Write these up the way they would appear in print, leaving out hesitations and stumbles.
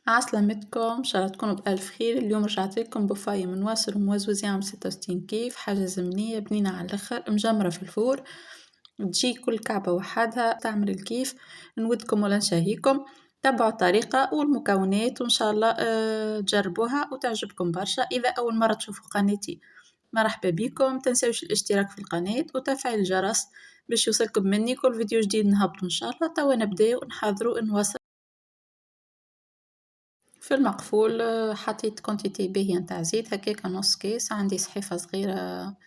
عسلامتكم، إن شاء الله تكونوا بألف خير. اليوم رجعت لكم بفاية من واسر وموزوز يعمل 66 كيف، حاجة زمنية بنينة على الآخر مجمرة في الفور. تجي كل كعبة وحدها تعمل الكيف. نودكم ولا نشاهيكم تبعوا الطريقة والمكونات وإن شاء الله تجربوها وتعجبكم برشا. إذا أول مرة تشوفوا قناتي مرحبا بكم، متنساوش الاشتراك في القناة وتفعيل الجرس باش يوصلكم مني كل فيديو جديد نهبطو إن شاء الله. توا نبداو نحضروا نوصل في المقفول. حطيت كونتيتي باهية نتاع زيت هكاكا نص كيس، عندي صحيفة صغيرة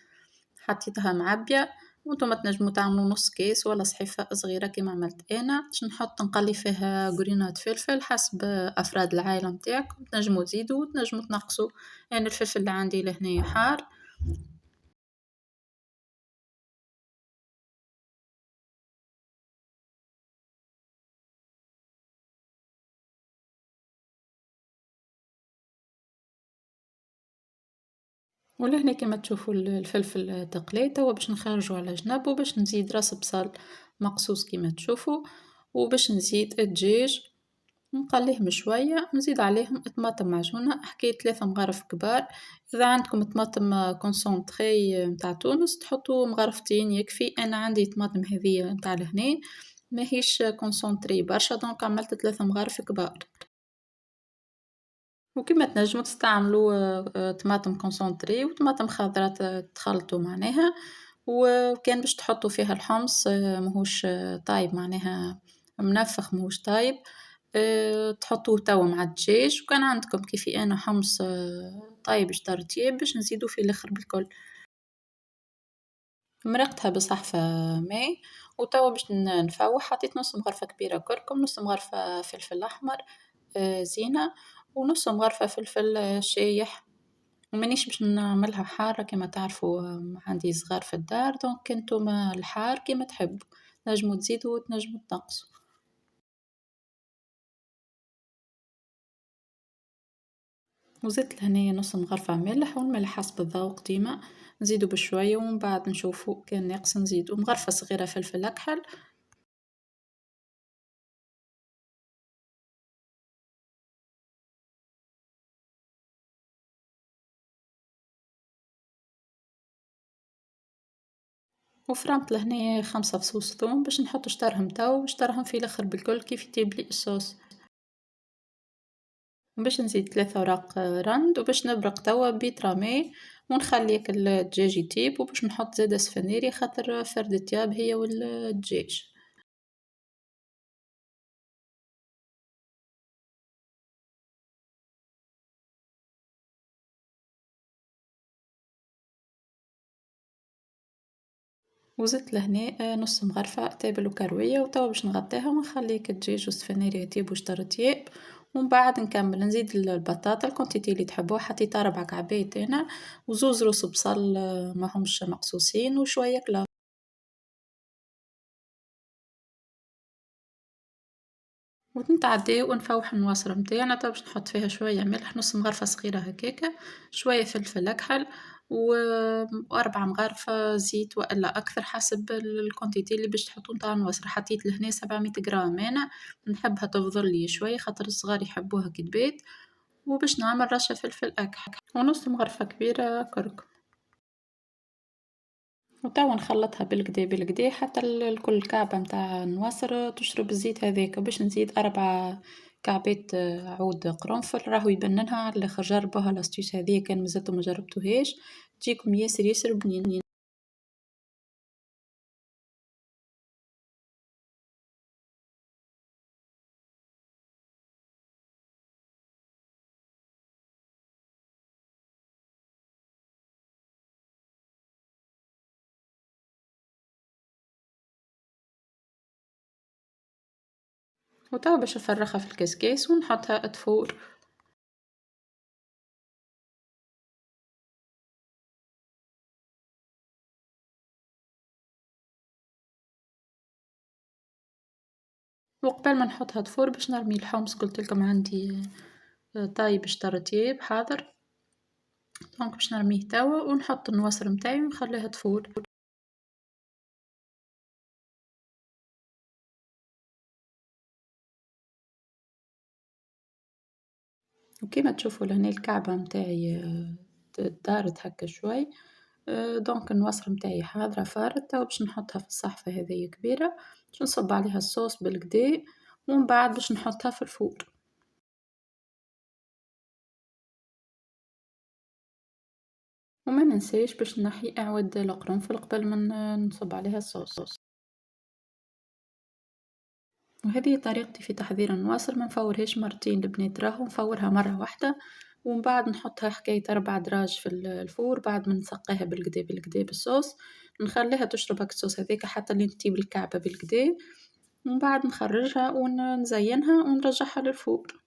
حطيتها معبية، وانتم تنجموا تعملوا نص كيس ولا صحيفة صغيرة كيما عملت انا. باش نقلي فيها قرينات فلفل حسب افراد العائلة متاعكم، تنجموا تزيدوا وتنجموا تنقصوا. يعني الفلفل اللي عندي لهنا حار. ولهنا كما تشوفوا الفلفل تقلي. توا باش نخرجوا على جنب وباش نزيد راس بصل مقصوص كما تشوفوا، وباش نزيد الدجاج نقليهم شوية، نزيد عليهم طماطم معجونة، حكاية 3 مغارف كبار. إذا عندكم طماطم كونسونطري متاع تونس تحطوا مغرفتين يكفي. أنا عندي طماطم هذيا متاع لهنا ماهيش كونسونطري برشا، دونك عملت 3 مغارف كبار. وكما تنجموا تستعملوا طماطم كونسونطري وطماطم خضرا تخلطوا معناها. وكان باش تحطوا فيها الحمص ماهوش طايب معناها منفخ ماهوش طايب، تحطوه توا مع الدجاج. وكان عندكم كيفي أنا حمص طايب جدار طياب باش نزيدو فيه اللخر بالكل. مرقتها بصحفة ماء وتوا باش نفوح. حطيت نص مغرفة كبيرة كركم، نص مغرفة فلفل أحمر زينة، ونص مغرفة فلفل شايح. ومانيش باش نعملها حارة كما تعرفوا، عندي صغار في الدار دونك نتوما الحار كما تحبوا تنجموا تزيدوا وتنجموا تنقصوا. وزدت لهنايا نص مغرفة ملح، والملح حسب الذوق ديما نزيدو بشوية ومن بعد نشوفو كان ناقص نزيدو مغرفة صغيرة فلفل أكحل. وفرمت لهنا 5 فصوص ثوم باش نحط شطرهم توا وشطرهم في الاخر بالكل كيف يطيبلي الصوص. باش نزيد 3 أوراق رند وباش نبرق توا بيترامي ونخلي هاك الدجاج يطيب. وباش نحط زادة سفناري خاطر فرد طياب هي والدجاج. وزدت لهنا نص مغرفة تابل وكروية وتوا باش نغطيها ونخلي هاك الدجاج والسفناري يطيبو شطر طياب. ومن بعد نكمل نزيد البطاطا الكونتيتي اللي تحبوها. حطيت 4 كعبات أنا وزوز روس بصل ماهمش مقصوصين وشوية كلاف. ونتعداو ونفوح النواصر متاعنا. تو باش نحط فيها شوية ملح، نص مغرفة صغيرة هكاكا، شوية فلفل أكحل و4 مغارفة زيت والا أكثر حسب الكونتيتي اللي باش تحطو نتاع النواصر. حطيت لهنا 700 غرام أنا، نحبها تفضل لي شوية خاطر الصغار يحبوها كي تبات. وباش نعمل رشة فلفل أكحل ونص مغرفة كبيرة كركم. وتوا نخلطها بالقدا بالقدا حتى الكل كعبة متاع نواصر تشرب الزيت هذاك. باش نزيد 4 كعبات عود قرنفل راهو يبننها على الاخر. جربوها لاستيس هذيا كان مازلتو ما جربتوهاش تجيكم ياسر ياسر بنين. وتوا باش نفرغها في الكسكاس ونحطها تفور. وقبل ما نحطها تفور باش نرمي الحمص قلت لكم عندي طايب شطر طياب حاضر، دونك باش نرميه توا ونحط النواصر متاعي ونخليها تفور. وكيما تشوفوا لهنا الكعبة متاعي دارت هكا شوي، دونك النواصر متاعي حاضرة فارت، توا باش نحطها في الصحفة هاذيا كبيرة، باش نصب عليها الصوص بالقدا، ومن بعد باش نحطها في الفور. وما ننساش باش نحي أعود القرنفل قبل ما نصب عليها الصوص. وهذه طريقتي في تحضير النواصر، ما نفورهاش مرتين البنات، راهو نفورها مرة واحدة ومن بعد نحطها حكاية 4 دراج في الفور بعد ما نسقيها بالقدا بالقدا بالصوص، نخليها تشرب هاك الصوص هذاكا حتى لين تطيب الكعبة بالقدا، ومن بعد نخرجها نزينها ونرجعها للفور.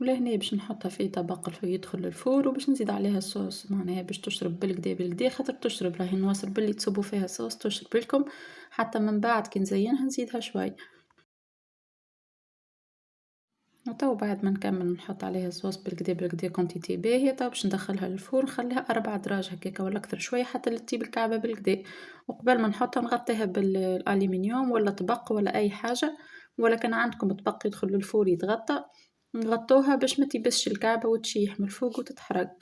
ولهنا باش نحطها في طبق يدخل للفور وباش نزيد عليها الصوص معناها باش تشرب بالقدا بالقدا خاطر تشرب راهي نواصر بلي تصبو فيها صوص تشرب بالكم، حتى من بعد كي نزينها نزيدها شوي. وتوا بعد ما نكمل نحط عليها صوص بالقدا بالقدا كونتيتي باهية، توا باش ندخلها للفور نخليها 4 دراج هكاكا ولا أكثر شوية حتى لتطيب الكعبة بالقدا، وقبل ما نحطها نغطيها بالألمنيوم ولا طبق ولا أي حاجة، ولا كان عندكم طبق يدخل للفور يتغطى نغطوها باش ما تيبسش الكعبة وتشيح من الفوق وتتحرق.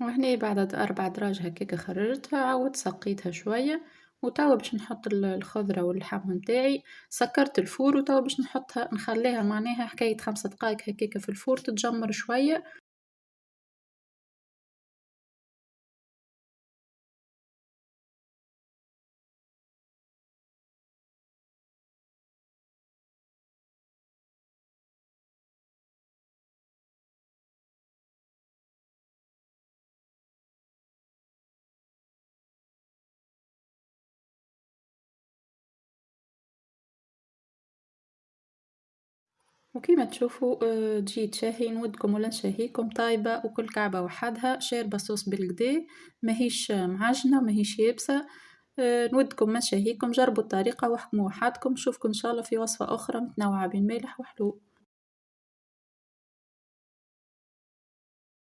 وهنا بعد 4 دراج هكاكا خرجتها عاودت سقيتها شوية، وتوا باش نحط الخضرة واللحم متاعي، سكرت الفور وتوا باش نحطها نخليها معناها حكاية 5 دقايق هكاكا في الفور تتجمر شوية. وكيما تشوفوا تجي تشهي نودكم ولا نشهيكم طايبة وكل كعبة وحدها شاربة صوص بالقدا، ماهيش معجنة ماهيش يابسة، نودكم ما نشهيكم جربوا الطريقة واحكموا وحدكم، نشوفكم إن شاء الله في وصفة أخرى متنوعة بين مالح وحلو.